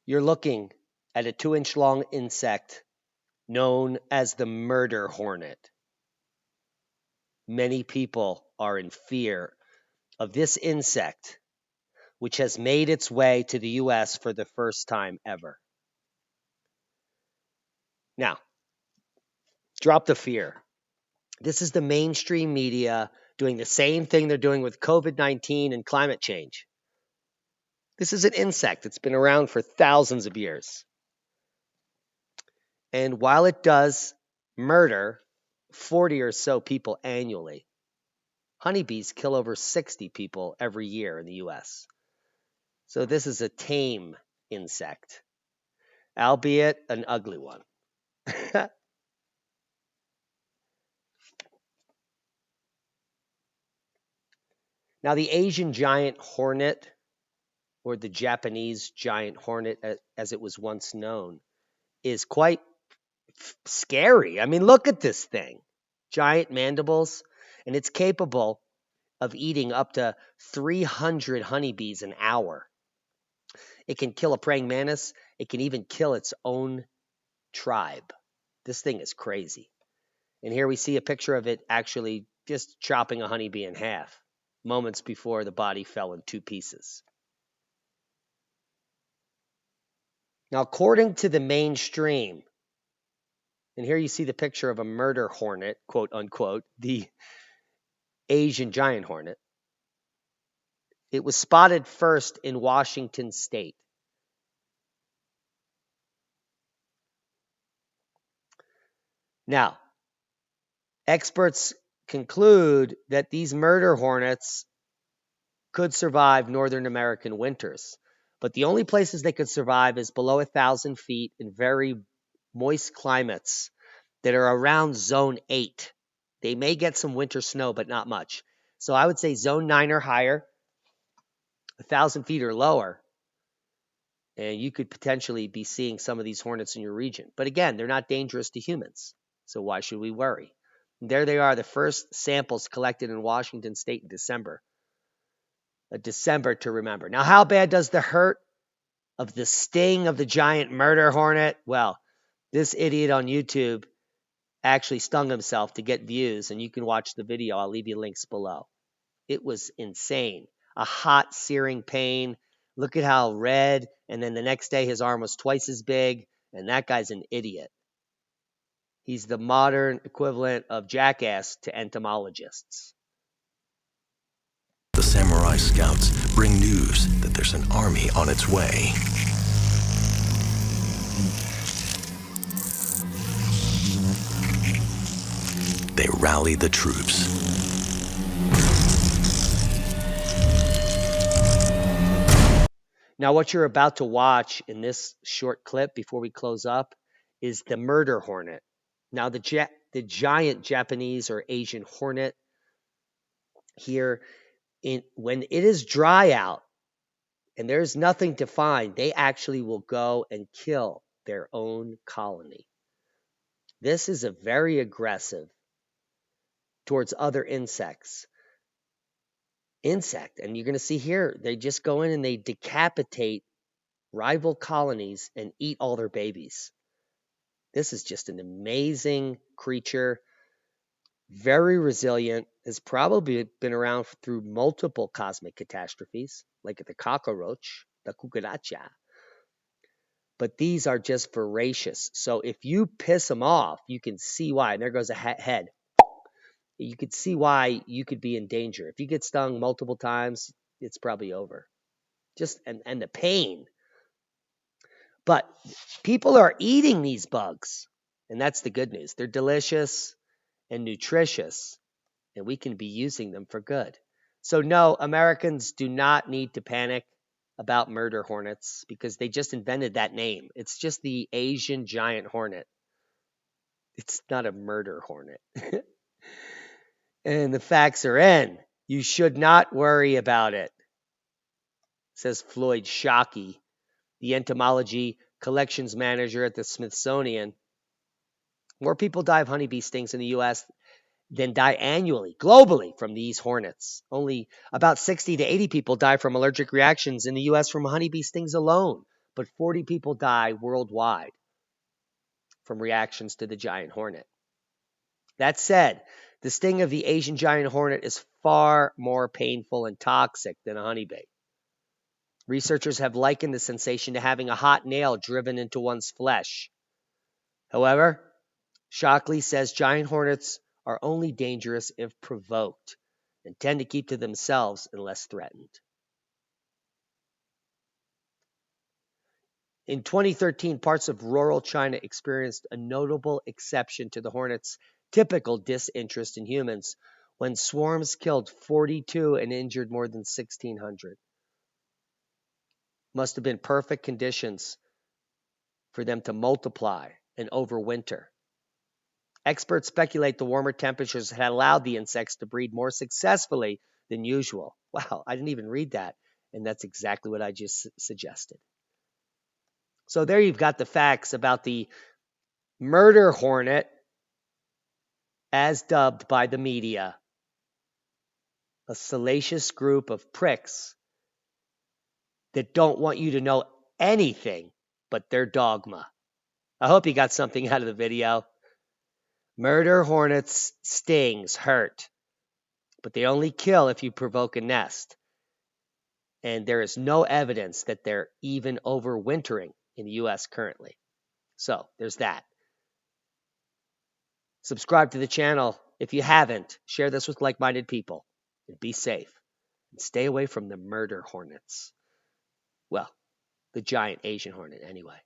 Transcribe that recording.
You're looking at a 2-inch long insect known as the murder hornet. Many people are in fear of this insect, which has made its way to the U.S. for the first time ever. Now, drop the fear. This is the mainstream media doing the same thing they're doing with COVID-19 and climate change. This is an insect that's been around for thousands of years. And while it does murder 40 or so people annually, honeybees kill over 60 people every year in the U.S. So this is a tame insect, albeit an ugly one. Now, the Asian giant hornet, or the Japanese giant hornet, as it was once known, is quite scary. I mean, look at this thing. Giant mandibles, and it's capable of eating up to 300 honeybees an hour. It can kill a praying mantis. It can even kill its own tribe. This thing is crazy. And here we see a picture of it actually just chopping a honeybee in half, moments before the body fell in 2 pieces. Now, according to the mainstream, and here you see the picture of a murder hornet, quote unquote, the Asian giant hornet. It was spotted first in Washington State. Now, experts conclude that these murder hornets could survive Northern American winters, but the only places they could survive is below 1,000 feet in very moist climates that are around zone 8. They may get some winter snow, but not much. So I would say zone 9 or higher, 1,000 feet or lower, and you could potentially be seeing some of these hornets in your region. But again, they're not dangerous to humans, so why should we worry? And there they are, the first samples collected in Washington State in December. A December to remember. Now, how bad does the hurt of the sting of the giant murder hornet? Well, this idiot on YouTube actually stung himself to get views, and you can watch the video. I'll leave you links below. It was insane. A hot, searing pain. Look at how red, and then the next day his arm was twice as big, and that guy's an idiot. He's the modern equivalent of jackass to entomologists. The samurai scouts bring news that there's an army on its way. They rally the troops. Now, what you're about to watch in this short clip before we close up is the murder hornet. Now, the giant Japanese or Asian hornet here, when it is dry out and there's nothing to find, they actually will go and kill their own colony. This is a very aggressive towards other insect. And you're going to see here, they just go in and they decapitate rival colonies and eat all their babies. This is just an amazing creature, very resilient, has probably been around through multiple cosmic catastrophes, like the cockroach, the cucaracha. But these are just voracious. So if you piss them off, you can see why. And there goes a head. You could see why you could be in danger. If you get stung multiple times, it's probably over. And the pain. But people are eating these bugs, and that's the good news. They're delicious and nutritious, and we can be using them for good. So no, Americans do not need to panic about murder hornets because they just invented that name. It's just the Asian giant hornet. It's not a murder hornet. And the facts are in. You should not worry about it, says Floyd Shockey, the entomology collections manager at the Smithsonian. More people die of honeybee stings in the U.S. than die annually, globally, from these hornets. Only about 60 to 80 people die from allergic reactions in the U.S. from honeybee stings alone. but 40 people die worldwide from reactions to the giant hornet. That said, the sting of the Asian giant hornet is far more painful and toxic than a honeybee. Researchers have likened the sensation to having a hot nail driven into one's flesh. However, Shockley says giant hornets are only dangerous if provoked and tend to keep to themselves unless threatened. In 2013, parts of rural China experienced a notable exception to the hornet's typical disinterest in humans when swarms killed 42 and injured more than 1,600. Must have been perfect conditions for them to multiply and overwinter. Experts speculate the warmer temperatures had allowed the insects to breed more successfully than usual. Wow, I didn't even read that, and that's exactly what I just suggested. So there you've got the facts about the murder hornet, as dubbed by the media, a salacious group of pricks that don't want you to know anything but their dogma. I hope you got something out of the video. Murder hornets' stings hurt, but they only kill if you provoke a nest. And there is no evidence that they're even overwintering in the U.S. currently. So there's that. Subscribe to the channel if you haven't. Share this with like-minded people. And be safe. And stay away from the murder hornets. Well, the giant Asian hornet anyway.